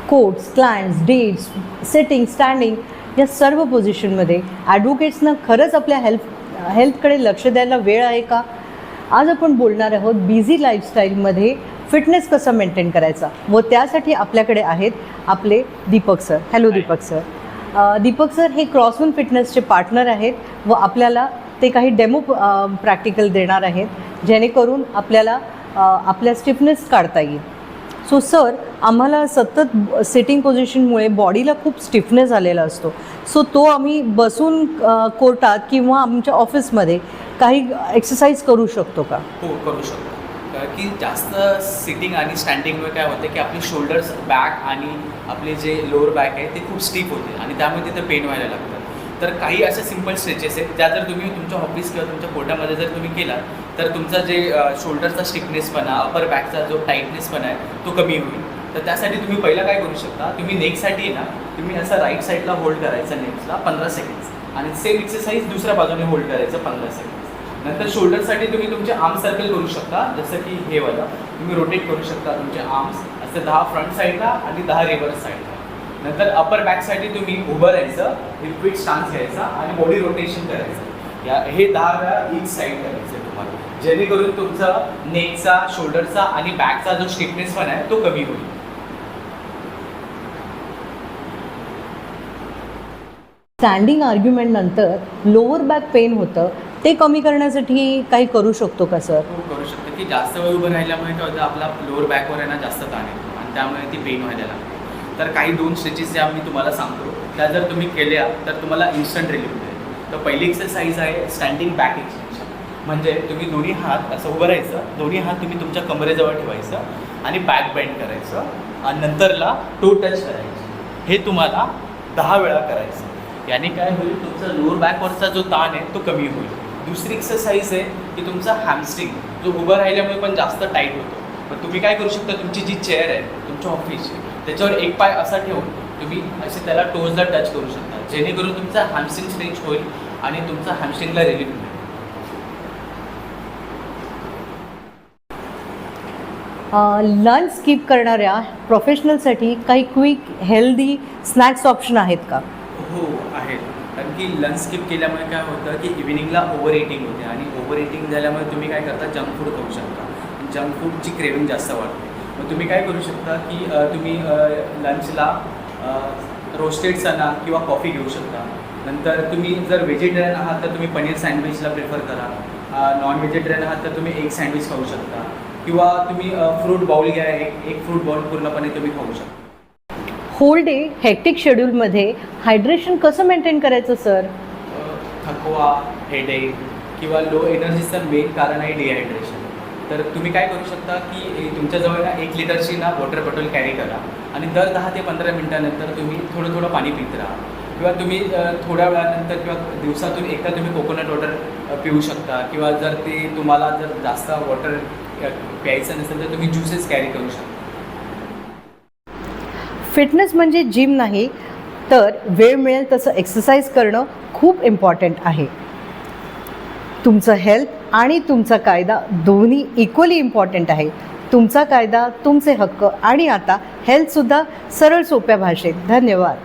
Courts, clients, deeds, sitting, standing या सर्व पोझिशनमध्ये ॲडव्होकेट्सना खरंच आपल्या हेल्थकडे लक्ष द्यायला वेळ आहे का? आज आपण बोलणार आहोत बिझी लाईफस्टाईलमध्ये फिटनेस कसा मेंटेन करायचा, व त्यासाठी आपल्याकडे आहेत आपले Deepak sir. Hello Deepak sir. Deepak sir हे क्रॉसवन फिटनेसचे पार्टनर आहेत व आपल्याला ते काही डेमो प्रॅक्टिकल देणार आहेत, जेणेकरून आपल्याला आपल्या स्टिफनेस काढता येईल. सो सर, आम्हाला सतत सिटिंग पोझिशनमुळे बॉडीला खूप स्टिफनेस आलेला असतो. सो तो आम्ही बसून कोर्टात किंवा आमच्या ऑफिसमध्ये काही एक्सरसाइज करू शकतो का? हो, करू शकतो. की जास्त सिटिंग आणि स्टँडिंगमुळे काय होतं की आपली शोल्डर्स, बॅक आणि आपले जे लोअर बॅक आहे ते खूप स्टिफ होते आणि त्यामुळे तिथं पेन व्हायला लागतं. तर काही अशा सिम्पल स्ट्रेचेस आहेत ज्या जर तुम्ही तुमच्या ऑफिस किंवा तुमच्या कोर्टामध्ये जर तुम्ही केला तर तुमचा जे शोल्डरचा स्टिफनेसपणा, अपर बॅकचा जो टाईटनेसपणा आहे तो कमी होईल. तर त्यासाठी तुम्ही पहिला काय करू शकता, तुम्ही नेकसाठी ना तुम्ही असं राईट साईडला होल्ड करायचं नेक्सला 15 सेकंड्स आणि सेम एक्सरसाइज दुसऱ्या बाजूने होल्ड करायचं 15 सेकंड्स. नंतर शोल्डरसाठी तुम्ही तुमचे आर्म सर्कल करू शकता, जसं की हे वाला तुम्ही रोटेट करू शकता तुमचे आर्म्स असं 10 फ्रंट साईडला आणि 10 रिव्हर्स साईडला. नंतर अपर बॅकसाठी तुम्ही उभं राहायचं, क्विक स्टान्स घ्यायचा आणि बॉडी रोटेशन करायचं. हे 10 वेळा ईच साईड करायचं तुम्हाला, जेणेकरून तुमचा नेकचा, शोल्डरचा आणि बॅकचा जो स्टिफनेस पण आहे तो कमी होईल. स्टँडिंग आर्ग्युमेंट नंतर लोअर बॅक पेन होतं, ते कमी करण्यासाठी काही करू शकतो का सर? हो, करू शकतो. की जास्त वेळ उभं राहिल्यामुळे काय होतं, आपला लोअर बॅकवर आहे ना जास्त ताण येतो आणि त्यामुळे ती पेन व्हायला लागते. तर काही 2 स्ट्रेचेस ज्या मी तुम्हाला सांगतो त्या जर तुम्ही केल्या तर तुम्हाला इन्स्टंट रिलीफ मिळेल. तर पहिली एक्सरसाइज आहे स्टँडिंग बॅक एक्सटेन्शन. म्हणजे तुम्ही दोन्ही हात असं उभं राहायचं, दोन्ही हात तुम्ही तुमच्या कमरेजवळ ठेवायचं आणि बॅक बेंड करायचं आणि नंतरला टो टच करायचं. हे तुम्हाला 10 वेळा करायचं. याने काय होईल, तुमचा लोअर बॅकवरचा जो ताण आहे तो कमी होईल. दुसरी एक्सरसाइज आहे की तुमचा हॅमस्ट्रिंग जो उभं राहिल्यामुळे पण जास्त टाईट होतो. पण तुम्ही काय करू शकता, तुमची जी चेअर आहे तुमच्या ऑफिसची त्याच्यावर एक पाय असा ठेवून तुम्ही असे त्याला टोजला टच करू शकता, जेणेकरून तुमचा हॅमस्ट्रिंग स्ट्रेच होईल आणि तुमचा हॅमस्ट्रिंगला रिलीफ मिळेल. लंच स्किप करणाऱ्या प्रोफेशनलसाठी काही क्विक हेल्दी स्नॅक्स ऑप्शन आहेत का? हो, आहेत. कारण की लंच स्किप केल्यामुळे काय होतं की इव्हिनिंगला ओव्हर इटिंग होते आणि ओव्हर इटिंग झाल्यामुळे तुम्ही काय करता, जंक फूड खाऊ शकता. जंक फूडची क्रेविंग जास्त वाढते. मग तुम्ही काय करू शकता की तुम्ही लंचला रोस्टेड चना किंवा कॉफी घेऊ शकता. नंतर तुम्ही जर व्हेजिटेरियन आहात तर तुम्ही पनीर सँडविचला प्रिफर करा. नॉन व्हेजिटेरियन आहात तर तुम्ही एग सँडविच खाऊ शकता किंवा तुम्ही फ्रूट बाउल घ्या, एक फ्रूट बाउल पूर्णपणे तुम्ही खाऊ शकता. होल डे हेक्टिक शेड्यूलमध्ये हायड्रेशन कसं मेंटेन करायचं सर? थकवा, हेडेक किंवा लो एनर्जीचं मेन कारण आहे डिहायड्रेशन. तर तुम्ही काय करू शकता की तुमच्याजवळ ना 1 लिटरची ना वॉटर बॉटल कॅरी करा आणि दर 10 ते 15 मिनटानंतर तुम्ही थोडं थोडं पाणी पित राहा. किंवा तुम्ही थोड्या वेळानंतर किंवा दिवसातून एकदा तुम्ही कोकोनट वॉटर पिऊ शकता. किंवा जर ते तुम्हाला जर जास्त वॉटर प्यायचं नसेल तर तुम्ही ज्युसेस कॅरी करू शकता. फिटनेस म्हणजे जिम नाही, तर वेळ मिळेल तसं एक्सरसाइज करणं खूप इम्पॉर्टंट आहे. तुमचं हेल्थ आणि तुमचा कायदा दोन्ही इक्वली इम्पॉर्टंट आहे. तुमचा कायदा, तुमचे हक्क आणि आता हेल्थसुद्धा सरळ सोप्या भाषेत. धन्यवाद.